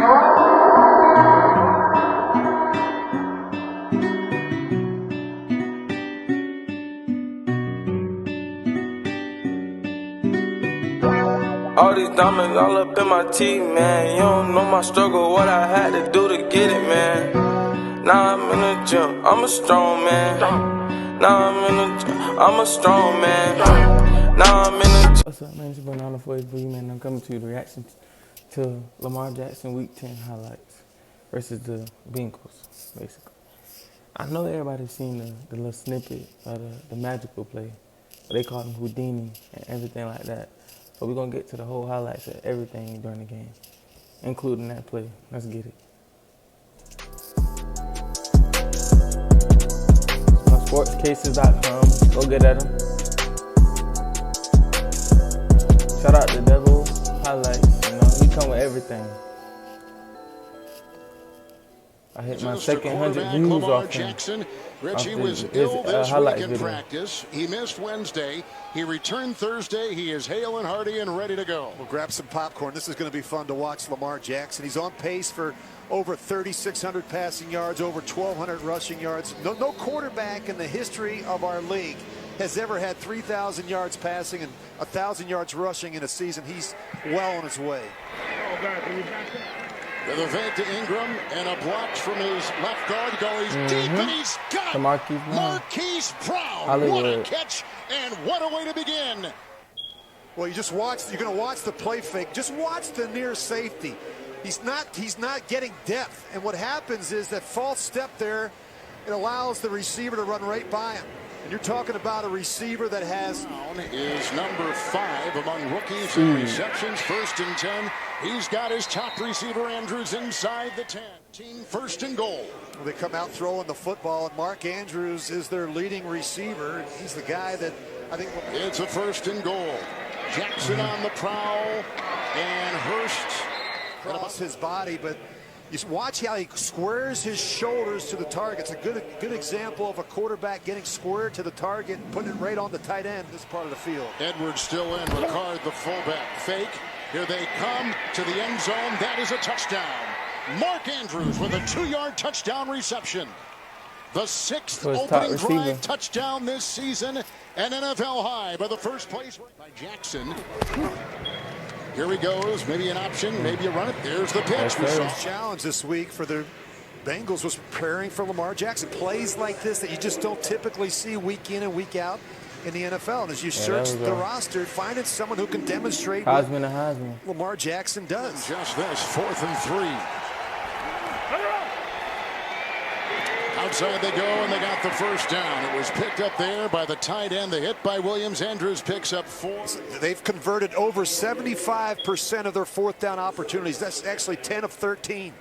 All these diamonds all up in my teeth, man. You don't know my struggle, what I had to do to get it, man. Now I'm in the gym, I'm a strong man. Now I'm in the gym, I'm a strong man. Now I'm in the gym. What's up, man? It's your boy Nana for Boogie, man. I'm coming to you with reaction to Lamar Jackson Week 10 highlights versus the Bengals, basically. I know everybody's seen the little snippet of the magical play. They call him Houdini and everything like that. So we're going to get to the whole highlights of everything during the game, including that play. Let's get it. It's my sportscases.com. Go get at them. Shout out to Devil Highlights. You know, he come with everything. I hit my second 100 views Lamar off Jackson. him. Reggie was his ill this week in video. practice. He missed Wednesday. He returned Thursday. He is hale and hearty and ready to go. We'll grab some popcorn. This is going to be fun to watch Lamar Jackson. He's on pace for over 3,600 passing yards, over 1,200 rushing yards. No quarterback in the history of our league has ever had 3,000 yards passing and 1,000 yards rushing in a season. He's well on his way. With a fake to Ingram and a block from his left guard. Goes deep and he's got it. Marquise Brown. Hollywood. What a catch and what a way to begin. Well, you're going to watch the play fake. Just watch the near safety. He's not getting depth. And what happens is that false step there, it allows the receiver to run right by him. And you're talking about a receiver that has... Brown is number 5 among rookies in receptions, 1st and 10. He's got his top receiver, Andrews, inside the 10. Team 1st and goal. Well, they come out throwing the football, and Mark Andrews is their leading receiver. He's the guy that I think... It's a 1st and goal. Jackson on the prowl, and Hurst across his body, but you watch how he squares his shoulders to the target. It's a good example of a quarterback getting square to the target and putting it right on the tight end this part of the field. Edwards still in. Ricard, the fullback. Fake. Here they come to the end zone. That is a touchdown. Mark Andrews with a 2-yard touchdown reception. The 6th opening drive touchdown this season. An NFL high by the first place by Jackson. Here he goes. Maybe an option, maybe a run it. There's the pitch. We saw. Challenge this week for the Bengals was preparing for Lamar Jackson. Plays like this that you just don't typically see week in and week out in the NFL. And as you search the roster, finding someone who can demonstrate what Lamar Jackson does. Just this, 4th and 3. Outside they go, and they got the first down. It was picked up there by the tight end. The hit by Williams. Andrews picks up 4. They've converted over 75% of their 4th down opportunities. That's actually 10 of 13.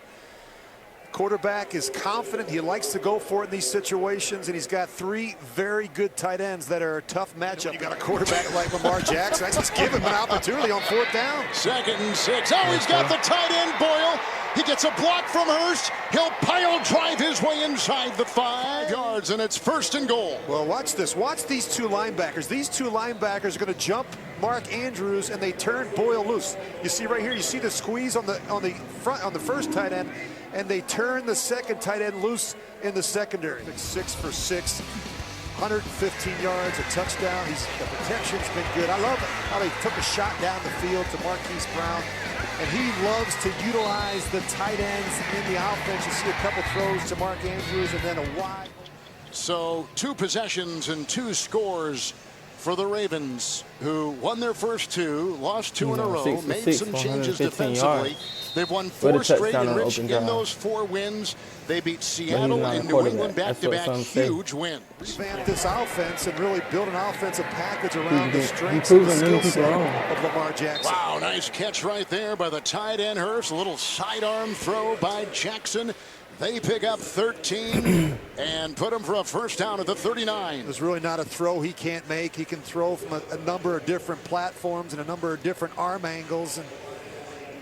Quarterback is confident. He likes to go for it in these situations, and he's got 3 very good tight ends that are a tough matchup. You got a quarterback like Lamar Jackson. That's just give him an opportunity on 4th down. 2nd and 6. Oh, he's got the tight end, Boyle. He gets a block from Hurst. He'll pile drive his way inside the 5 yards, and it's 1st and goal. Well, watch this. Watch these 2 linebackers. These 2 linebackers are going to jump Mark Andrews, and they turn Boyle loose. You see right here, you see the squeeze on the front on the first tight end, and they turn the second tight end loose in the secondary. 6 for 6, 115 yards, a touchdown. The protection's been good. I love how they took a shot down the field to Marquise Brown. And he loves to utilize the tight ends in the offense. You see a couple throws to Mark Andrews and then a wide. So 2 possessions and 2 scores for the Ravens, who won their first 2, lost 2 in a row, made some changes defensively. They've won 4 straight, and Rich, in those 4 wins, they beat Seattle and New England back-to-back. Huge win. Revamp this offense and really build an offensive package around the strengths and the skill set of Lamar Jackson. Wow, nice catch right there by the tight end Hurst. A little sidearm throw by Jackson. They pick up 13 and put him for a first down at the 39. There's really not a throw he can't make. He can throw from a number of different platforms and a number of different arm angles. And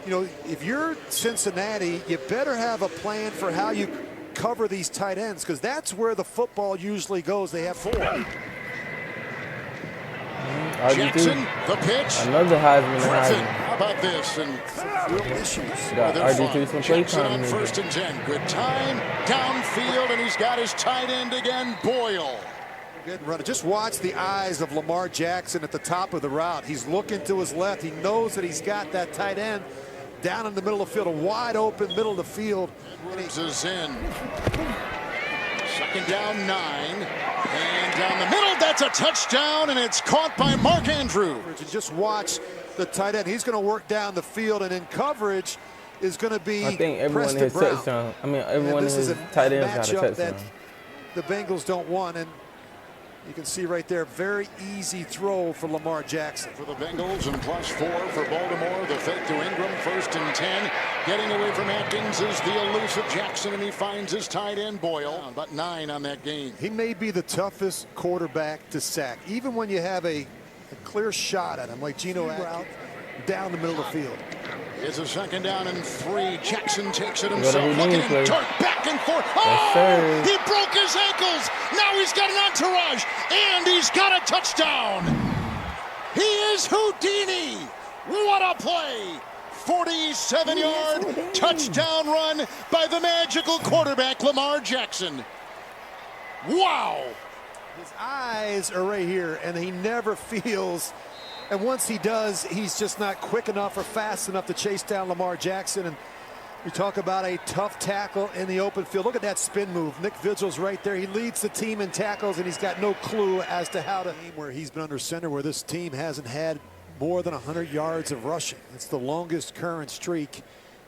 you know, if you're Cincinnati, you better have a plan for how you cover these tight ends, because that's where the football usually goes. They have 4. Jackson, the pitch. Another Heisman. How about this? And real issues. Got They're RG3 fine. some play Jackson time. on in first there. and 10. Good time. Downfield, and he's got his tight end again, Boyle. Good run. Just watch the eyes of Lamar Jackson at the top of the route. He's looking to his left. He knows that he's got that tight end down in the middle of the field, a wide open middle of the field. Edwards is in. Second down, 9. And down the middle, that's a touchdown, and it's caught by Mark Andrews. And just watch the tight end. He's going to work down the field, and in coverage is going to be I think everyone in his Preston Brown. touchdown. I mean, everyone in This is his a tight ends got a matchup that touchdown. the Bengals don't want, and you can see right there, very easy throw for Lamar Jackson. For the Bengals and +4 for Baltimore. The fake to Ingram, first and 10. Getting away from Atkins is the elusive Jackson, and he finds his tight end Boyle. About 9 on that game. He may be the toughest quarterback to sack, even when you have a clear shot at him, like Geno Atkins, down the middle of the field. It's a second down and 3. Jackson takes it Go to himself. Houdini, Look at him play. dart back and forth. Yes, Oh! sir. He broke his ankles. Now he's got an entourage. And he's got a touchdown. He is Houdini. What a play. 47-yard touchdown run by the magical quarterback, Lamar Jackson. Wow. His eyes are right here, and he never feels. And once he does, he's just not quick enough or fast enough to chase down Lamar Jackson. And we talk about a tough tackle in the open field. Look at that spin move. Nick Vigil's right there. He leads the team in tackles, and he's got no clue as to how to. Where he's been under center, where this team hasn't had more than 100 yards of rushing. It's the longest current streak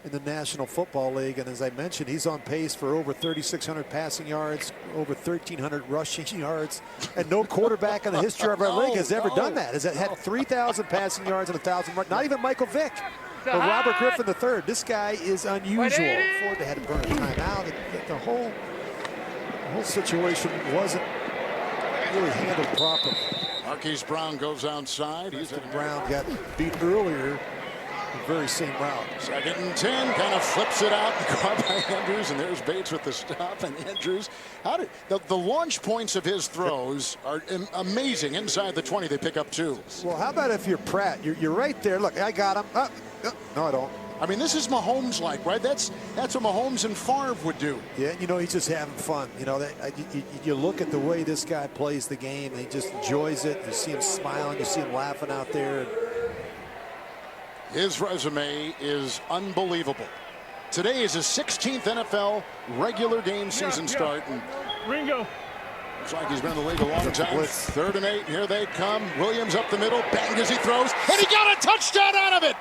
in the National Football League. And as I mentioned, he's on pace for over 3,600 passing yards, over 1,300 rushing yards. And no quarterback in the history of our league has ever done that. Has had 3,000 passing yards and 1,000. Not even Michael Vick or Robert Griffin III. This guy is unusual. Before they had to burn a timeout, the whole situation wasn't really handled properly. Marquise Brown goes outside. Brown got beat earlier. The very same route. Second and 10, kind of flips it out and caught by Andrews, and there's Bates with the stop. And Andrews, the launch points of his throws are amazing. Inside the 20, they pick up 2. Well, how about if you're Pratt? You're right there. Look, I got him. No, I don't. I mean, this is Mahomes-like, right? That's what Mahomes and Favre would do. Yeah, you know, he's just having fun. You know, you look at the way this guy plays the game, and he just enjoys it. You see him smiling. You see him laughing out there. His resume is unbelievable. Today is his 16th NFL regular game season start. And Ringo. looks like he's been in the league a long time. 3rd and 8, here they come. Williams up the middle, bang as he throws, and he got a touchdown out of it.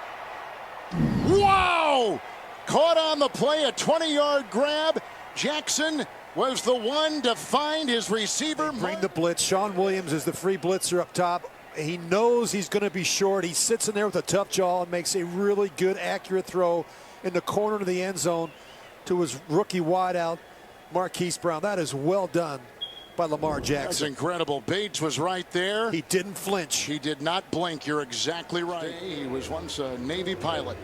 Wow! Caught on the play, a 20-yard grab. Jackson was the one to find his receiver. Bring the blitz. Sean Williams is the free blitzer up top. He knows he's going to be short. He sits in there with a tough jaw and makes a really good, accurate throw in the corner of the end zone to his rookie wideout, Marquise Brown. That is well done by Lamar Jackson. That's incredible. Bates was right there. He didn't flinch. He did not blink. You're exactly right. He was once a Navy pilot.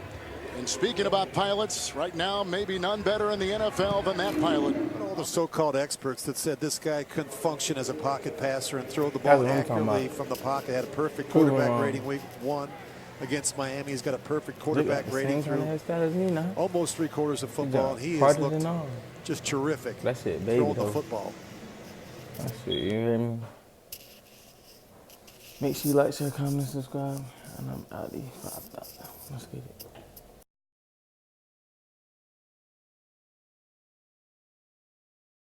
And speaking about pilots, right now, maybe none better in the NFL than that pilot. All the so-called experts that said this guy couldn't function as a pocket passer and throw the ball accurately from the pocket. Had a perfect quarterback rating week 1 against Miami. He's got a perfect quarterback rating through almost 3/4 of football. He has looked just terrific. That's it, baby. Throwing the football. That's it, you hear me? Make sure you like, share, comment, subscribe, and I'm out of these 5,000. Let's get it.